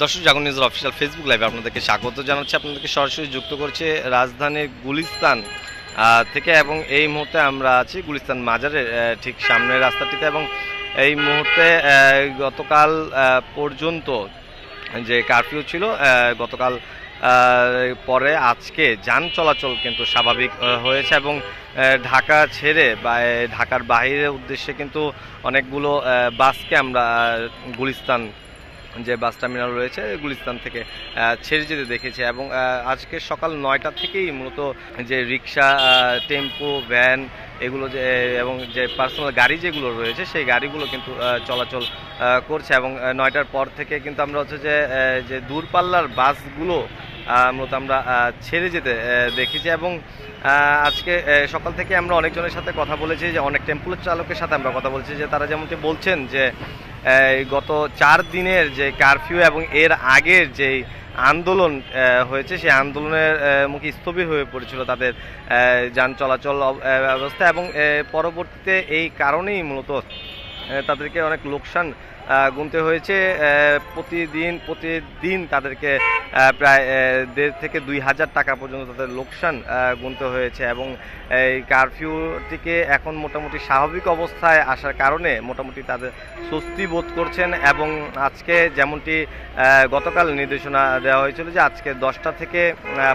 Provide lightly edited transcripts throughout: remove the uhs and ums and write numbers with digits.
দর্শক জাগরণ নিউজের অফিসিয়াল ফেসবুক লাইভে আপনাদেরকে স্বাগত জানাচ্ছি। আপনাদেরকে সরাসরি যুক্ত করছে রাজধানীর গুলিস্তান থেকে, এবং এই মুহূর্তে আমরা আছি গুলিস্তান মাজারের ঠিক সামনের রাস্তাটিতে। এবং এই মুহূর্তে গতকাল পর্যন্ত যে কারফিউ ছিল, গতকাল পরে আজকে যান চলাচল কিন্তু স্বাভাবিক হয়েছে, এবং ঢাকা ছেড়ে বা ঢাকার বাইরের উদ্দেশ্যে কিন্তু অনেকগুলো বাসকে আমরা গুলিস্তান যে বাস টার্মিনাল রয়েছে গুলিস্তান থেকে ছেড়ে যেতে দেখেছি। এবং আজকে সকাল 9টা থেকেই মূলত যে রিক্সা, টেম্পো, ভ্যান এগুলো যে এবং যে পার্সোনাল গাড়ি যেগুলো রয়েছে সেই গাড়িগুলো কিন্তু চলাচল করছে। এবং 9টার পর থেকে কিন্তু আমরা হচ্ছে যে দূরপাল্লার বাসগুলো মূলত আমরা ছেড়ে যেতে দেখেছি। এবং আজকে সকাল থেকে আমরা অনেকজনের সাথে কথা বলেছি, যে অনেক টেম্পো চালকের সাথে আমরা কথা বলছি, যে তারা যেমনটি বলছেন যে গত 4 দিনের যে কারফিউ এবং এর আগের যে আন্দোলন হয়েছে সেই আন্দোলনের মুখে স্থবির হয়ে পড়েছিল তাদের যান চলাচল ব্যবস্থা, এবং পরবর্তীতে এই কারণেই মূলত তাদেরকে অনেক লোকসান গুনতে হয়েছে। প্রতিদিন তাদেরকে প্রায় 1,500 থেকে 2,000 টাকা পর্যন্ত তাদের লোকসান গুনতে হয়েছে। এবং এই কারফিউটিকে এখন মোটামুটি স্বাভাবিক অবস্থায় আসার কারণে মোটামুটি তাদের স্বস্তি বোধ করছেন। এবং আজকে যেমনটি গতকাল নির্দেশনা দেওয়া হয়েছিল যে আজকে 10টা থেকে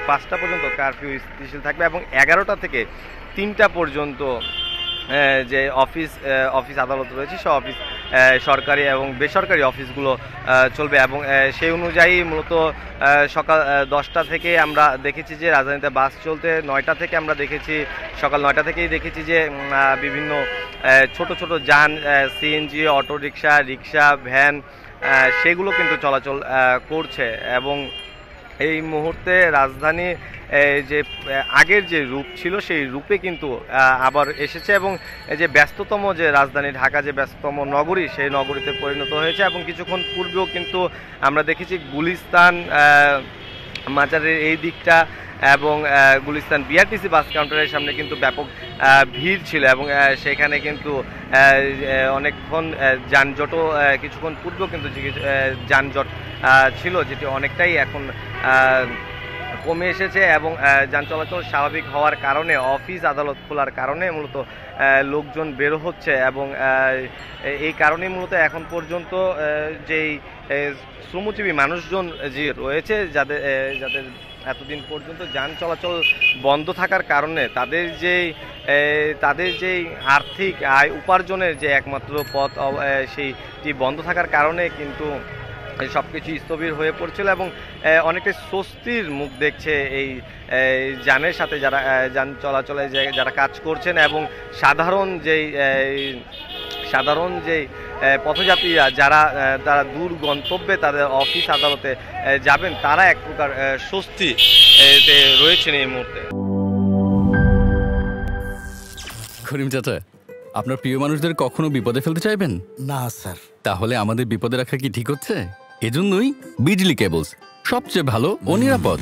5টা পর্যন্ত কারফিউ স্থিতিশীল থাকবে, এবং 11টা থেকে 3টা পর্যন্ত যে অফিস আদালত রয়েছে সব অফিস, সরকারি এবং বেসরকারি অফিসগুলো চলবে। এবং সেই অনুযায়ী মূলত সকাল 10টা থেকে আমরা দেখেছি যে রাজধানীতে বাস চলতে, 9টা থেকে আমরা দেখেছি, সকাল 9টা থেকেই দেখেছি যে বিভিন্ন ছোট ছোট যান, সিএনজি, অটোরিকশা, রিক্সা, ভ্যান সেগুলো কিন্তু চলাচল করছে। এবং এই মুহূর্তে রাজধানী যে আগের যে রূপ ছিল সেই রূপে কিন্তু আবার এসেছে, এবং যে ব্যস্ততম যে রাজধানী ঢাকা, যে ব্যস্ততম নগরী, সেই নগরীতে পরিণত হয়েছে। এবং কিছুক্ষণ পূর্বেও কিন্তু আমরা দেখেছি গুলিস্তান মাজারের এই দিকটা এবং গুলিস্তান বিআরটিসি বাস কাউন্টারের সামনে কিন্তু ব্যাপক ভিড় ছিল, এবং সেখানে কিন্তু অনেকক্ষণ যানজটও কিছুক্ষণ পূর্বেও কিন্তু যানজট ছিল, যেটি অনেকটাই এখন কমে এসেছে। এবং যান চলাচল স্বাভাবিক হওয়ার কারণে, অফিস আদালত খোলার কারণে মূলত লোকজন বের হচ্ছে। এবং এই কারণেই মূলত এখন পর্যন্ত যেই শ্রমজীবী মানুষজন যে রয়েছে, যাদের এতদিন পর্যন্ত যান চলাচল বন্ধ থাকার কারণে তাদের যেই আর্থিক আয় উপার্জনের যে একমাত্র পথ সেইটি বন্ধ থাকার কারণে কিন্তু সব কিছু স্থবির হয়ে পড়ছিল। এবং অনেকটাই স্বস্তির মুখ দেখছে এই যানের সাথে যারা যান চলাচলে যারা কাজ করছেন, এবং সাধারণ যেই পথযাত্রীরা তারা দূর গন্তব্যে তাদের অফিস আদালতে যাবেন, তারা এক প্রকার স্বস্তিতে রয়েছেন এই মুহূর্তে। করিম চাচা, আপনার প্রিয় মানুষদের কখনো বিপদে ফেলতে চাইবেন না স্যার। তাহলে আমাদের বিপদে রাখা কি ঠিক হচ্ছে? এজন্যই বিজলি কেবলস সবচেয়ে ভালো ও নিরাপদ।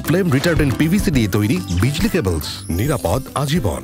ফ্লেম রিটার্ডেন্ট পিভিসি দিয়ে তৈরি বিজলি কেবলস, নিরাপদ আজীবন।